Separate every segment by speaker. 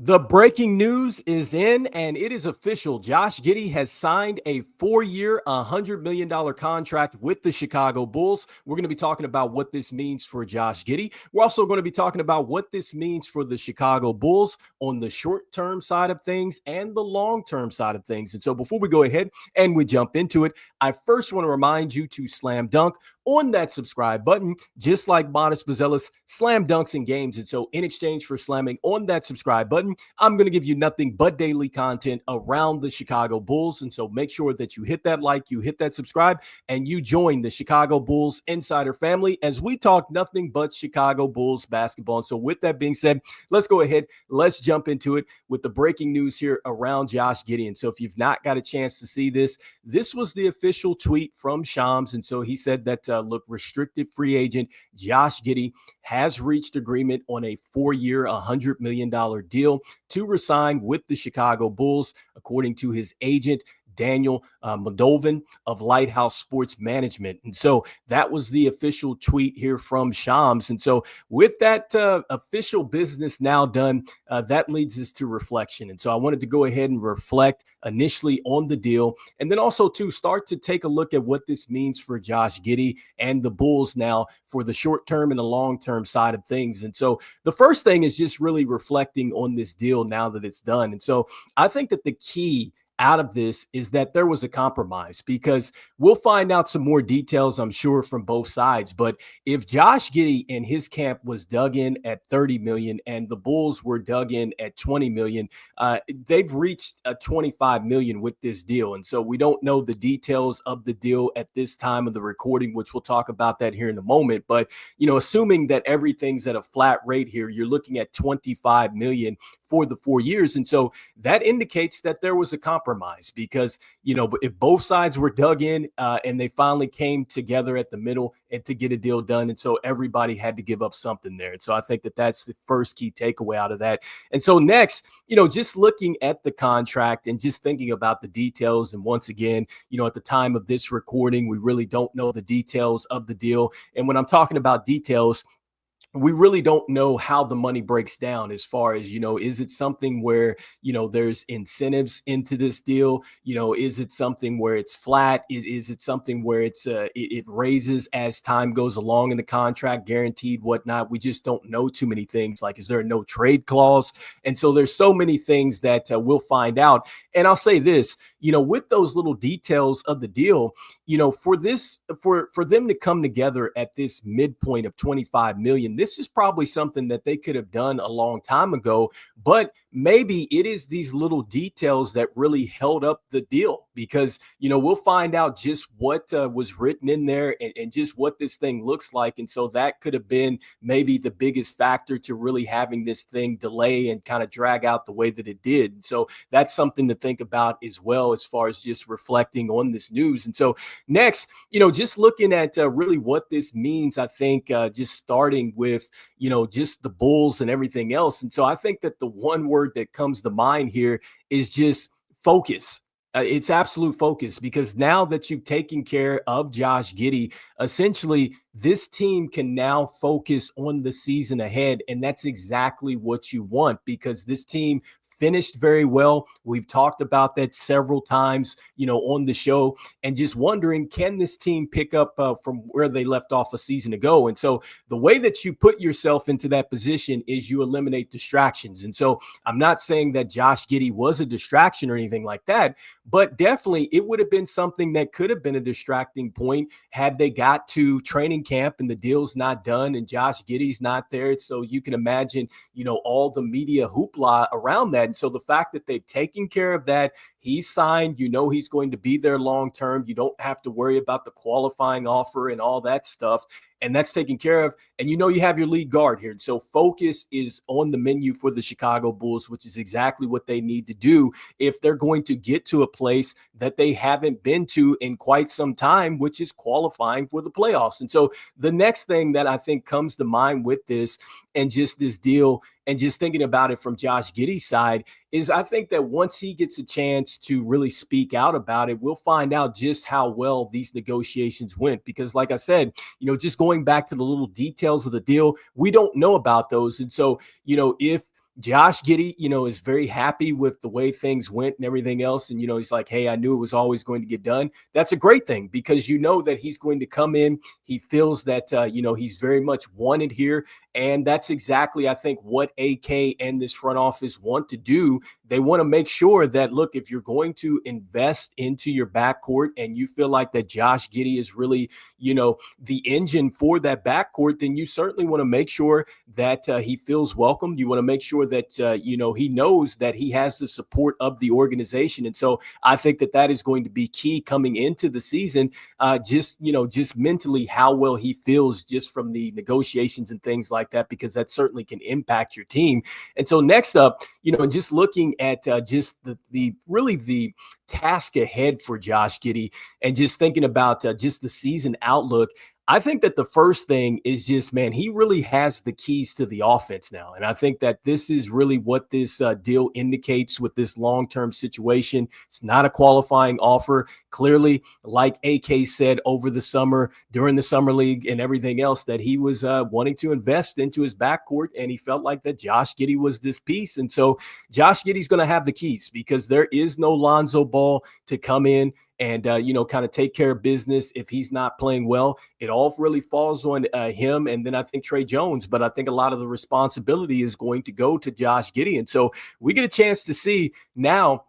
Speaker 1: The breaking news is in, and it is official. Josh Giddey has signed a 4-year, $100 million contract with the Chicago Bulls. We're going to be talking about what this means for Josh Giddey. We're also going to be talking about what this means for the Chicago Bulls on the short-term side of things and the long-term side of things. And so before we go ahead and we jump into it, I first want to remind you to slam dunk on that subscribe button, just like Modest Buzelis slam dunks in games. And so in exchange for slamming on that subscribe button, I'm going to give you nothing but daily content around the Chicago Bulls. And so make sure that you hit that like, you hit that subscribe, and you join the Chicago Bulls Insider family as we talk nothing but Chicago Bulls basketball. And so with that being said, let's go ahead. Let's jump into it with the breaking news here around Josh Giddey. And so if you've not got a chance to see this, this was the official tweet from Shams. And so he said that, look, restricted free agent Josh Giddey has reached agreement on a 4-year, $100 million deal to resign with the Chicago Bulls, according to his agent, Daniel Moldovin of Lighthouse Sports Management. And so that was the official tweet here from Shams. And so with that official business now done, that leads us to reflection. And so I wanted to go ahead and reflect initially on the deal, and then also to start to take a look at what this means for Josh Giddey and the Bulls now for the short term and the long term side of things. And so the first thing is just really reflecting on this deal now that it's done. And so I think that the key out of this is that there was a compromise, because we'll find out some more details, I'm sure, from both sides. But if Josh Giddey and his camp was dug in at 30 million and the Bulls were dug in at 20 million, they've reached a 25 million with this deal. And so we don't know the details of the deal at this time of the recording, which we'll talk about that here in a moment. But, assuming that everything's at a flat rate here, you're looking at 25 million for the 4 years. And so that indicates that there was a compromise, because, if both sides were dug in and they finally came together at the middle and to get a deal done. And so everybody had to give up something there. And so I think that that's the first key takeaway out of that. And so next, just looking at the contract and just thinking about the details. And once again, at the time of this recording, we really don't know the details of the deal. And when I'm talking about details, we really don't know how the money breaks down as far as, is it something where, there's incentives into this deal? Is it something where it's flat? Is it something where it raises as time goes along in the contract, guaranteed, whatnot? We just don't know too many things. Like, is there a no trade clause? And so there's so many things that we'll find out. And I'll say this, with those little details of the deal, for them to come together at this midpoint of 25 million, this is probably something that they could have done a long time ago, but maybe it is these little details that really held up the deal, because, we'll find out just what was written in there and just what this thing looks like. And so that could have been maybe the biggest factor to really having this thing delay and kind of drag out the way that it did. So that's something to think about as well, as far as just reflecting on this news. And so next, just looking at really what this means, I think just starting with, just the Bulls and everything else. And so I think that the one word that comes to mind here is just focus. It's absolute focus, because now that you've taken care of Josh Giddey, essentially this team can now focus on the season ahead. And that's exactly what you want, because this team finished very well. We've talked about that several times, on the show, and just wondering, can this team pick up from where they left off a season ago? And so the way that you put yourself into that position is you eliminate distractions. And so I'm not saying that Josh Giddey was a distraction or anything like that, but definitely it would have been something that could have been a distracting point had they got to training camp and the deal's not done and Josh Giddey's not there. So you can imagine, all the media hoopla around that. And so the fact that they've taken care of that, he's signed, he's going to be there long term. You don't have to worry about the qualifying offer and all that stuff. And that's taken care of. And you have your lead guard here. So focus is on the menu for the Chicago Bulls, which is exactly what they need to do if they're going to get to a place that they haven't been to in quite some time, which is qualifying for the playoffs. And so the next thing that I think comes to mind with this and just this deal and just thinking about it from Josh Giddey's side is, I think that once he gets a chance to really speak out about it, we'll find out just how well these negotiations went. Because like I said, just going back to the little details of the deal, we don't know about those. And so, if Josh Giddey, is very happy with the way things went and everything else. And, he's like, hey, I knew it was always going to get done. That's a great thing because that he's going to come in. He feels that, he's very much wanted here. And that's exactly, I think, what AK and this front office want to do. They want to make sure that, look, if you're going to invest into your backcourt and you feel like that Josh Giddey is really, the engine for that backcourt, then you certainly want to make sure that he feels welcomed. You want to make sure that, he knows that he has the support of the organization. And so I think that that is going to be key coming into the season, just mentally how well he feels just from the negotiations and things like that, because that certainly can impact your team. And so next up, just looking at just the task ahead for Josh Giddey and just thinking about just the season outlook, I think that the first thing is just, man, he really has the keys to the offense now. And I think that this is really what this deal indicates with this long-term situation. It's not a qualifying offer. Clearly, like AK said over the summer, during the summer league and everything else, that he was wanting to invest into his backcourt, and he felt like that Josh Giddey was this piece. And so Josh Giddey's going to have the keys because there is no Lonzo Ball to come in and, kind of take care of business if he's not playing well. It all really falls on him. And then I think Trey Jones, but I think a lot of the responsibility is going to go to Josh Giddey. And so we get a chance to see now,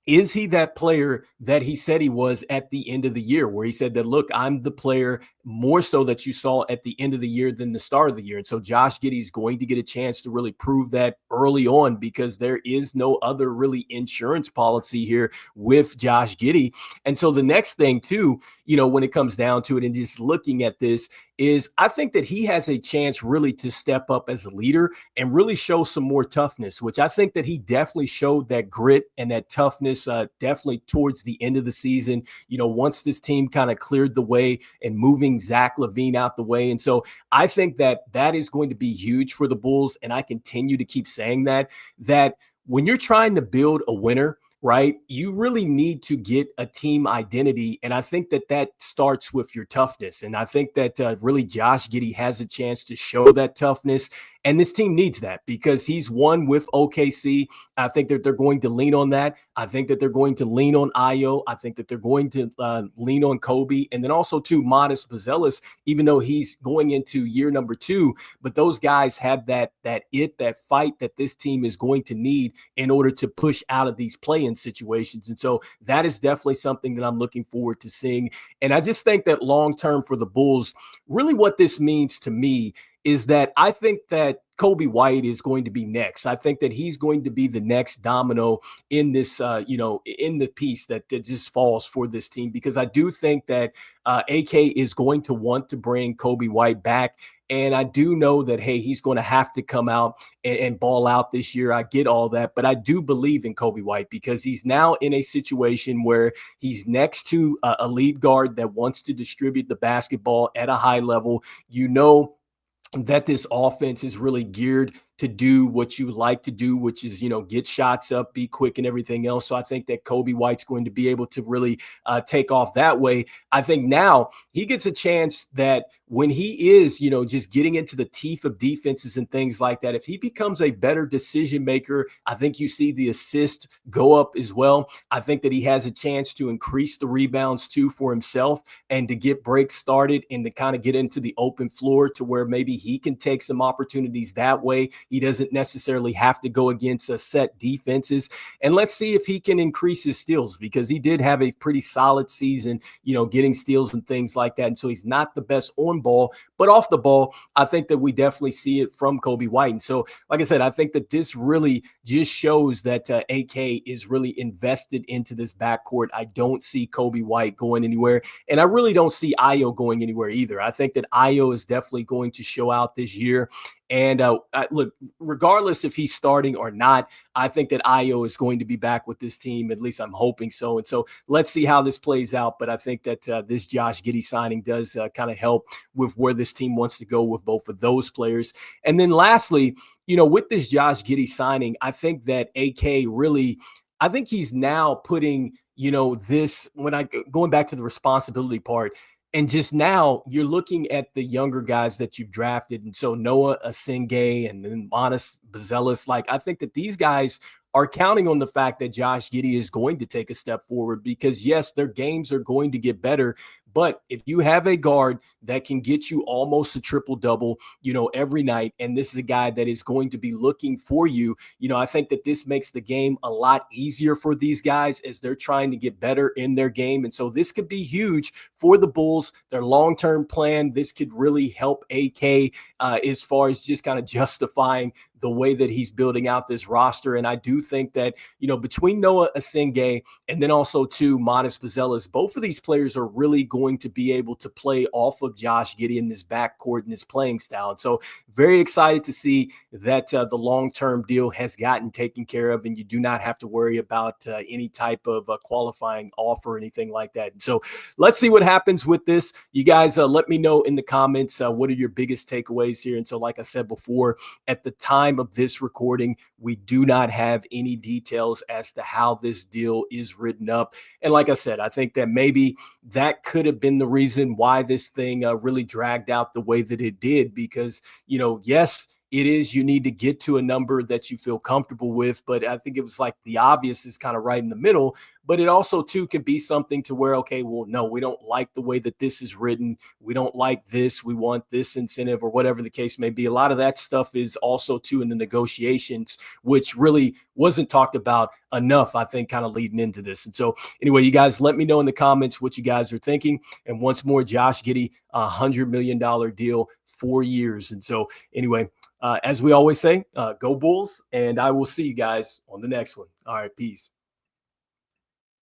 Speaker 1: is he that player that he said he was at the end of the year, where he said that, look, I'm the player more so that you saw at the end of the year than the start of the year. And so Josh Giddey is going to get a chance to really prove that early on, because there is no other really insurance policy here with Josh Giddey. And so the next thing too, when it comes down to it and just looking at this, is I think that he has a chance really to step up as a leader and really show some more toughness, which I think that he definitely showed that grit and that toughness definitely towards the end of the season, once this team kind of cleared the way and moving Zach LaVine out the way. And so I think that that is going to be huge for the Bulls. And I continue to keep saying that when you're trying to build a winner, right, you really need to get a team identity. And I think that that starts with your toughness. And I think that really Josh Giddey has a chance to show that toughness. And this team needs that because he's won with OKC. I think that they're going to lean on that. I think that they're going to lean on Ayo. I think that they're going to lean on Coby. And then also, too, Modest Buzelis, even though he's going into year number 2. But those guys have that fight that this team is going to need in order to push out of these play-in situations. And so that is definitely something that I'm looking forward to seeing. And I just think that long-term for the Bulls, really what this means to me is that I think that Coby White is going to be next. I think that he's going to be the next domino in this, in the piece that just falls for this team, because I do think that AK is going to want to bring Coby White back. And I do know that, hey, he's going to have to come out and ball out this year. I get all that, but I do believe in Coby White because he's now in a situation where he's next to a lead guard that wants to distribute the basketball at a high level. That this offense is really geared to do what you like to do, which is, get shots up, be quick and everything else. So I think that Coby White's going to be able to really take off that way. I think now he gets a chance that when he is, just getting into the teeth of defenses and things like that, if he becomes a better decision maker, I think you see the assist go up as well. I think that he has a chance to increase the rebounds too for himself and to get breaks started and to kind of get into the open floor to where maybe he can take some opportunities that way. He doesn't necessarily have to go against a set defenses. And let's see if he can increase his steals, because he did have a pretty solid season, getting steals and things like that. And so he's not the best on ball, but off the ball, I think that we definitely see it from Coby White. And so, like I said, I think that this really just shows that AK is really invested into this backcourt. I don't see Coby White going anywhere. And I really don't see Ayo going anywhere either. I think that Ayo is definitely going to show out this year. And look, regardless if he's starting or not, I think that Ayo is going to be back with this team. At least I'm hoping so. And so let's see how this plays out. But I think that this Josh Giddey signing does kind of help with where this team wants to go with both of those players. And then lastly, with this Josh Giddey signing, I think that AK really, I think he's now putting, this, when going back to the responsibility part, And just now you're looking at the younger guys that you've drafted. And so Noah Asingay and then Monas Bazelis, like I think that these guys are counting on the fact that Josh Giddey is going to take a step forward because yes, their games are going to get better. But if you have a guard that can get you almost a triple double, every night, and this is a guy that is going to be looking for you, I think that this makes the game a lot easier for these guys as they're trying to get better in their game. And so this could be huge for the Bulls, their long-term plan. This could really help AK as far as just kind of justifying the way that he's building out this roster. And I do think that, between Noah Asingay and then also too Monas Bazelis, both of these players are really going to be able to play off of Josh Giddey in this backcourt and this playing style. And so very excited to see that the long-term deal has gotten taken care of, and you do not have to worry about any type of qualifying offer or anything like that. And so let's see what happens with this. You guys let me know in the comments what are your biggest takeaways here. And so like I said before, at the time of this recording, we do not have any details as to how this deal is written up. And like I said, I think that maybe that could have been the reason why this thing really dragged out the way that it did, because, yes, it is, you need to get to a number that you feel comfortable with. But I think it was like the obvious is kind of right in the middle. But it also, too, could be something to where, okay, well, no, we don't like the way that this is written. We don't like this. We want this incentive or whatever the case may be. A lot of that stuff is also, too, in the negotiations, which really wasn't talked about enough, I think, kind of leading into this. And so anyway, you guys let me know in the comments what you guys are thinking. And once more, Josh Giddey, $100 million deal, 4 years. And so anyway, as we always say, go Bulls, and I will see you guys on the next one. All right, peace.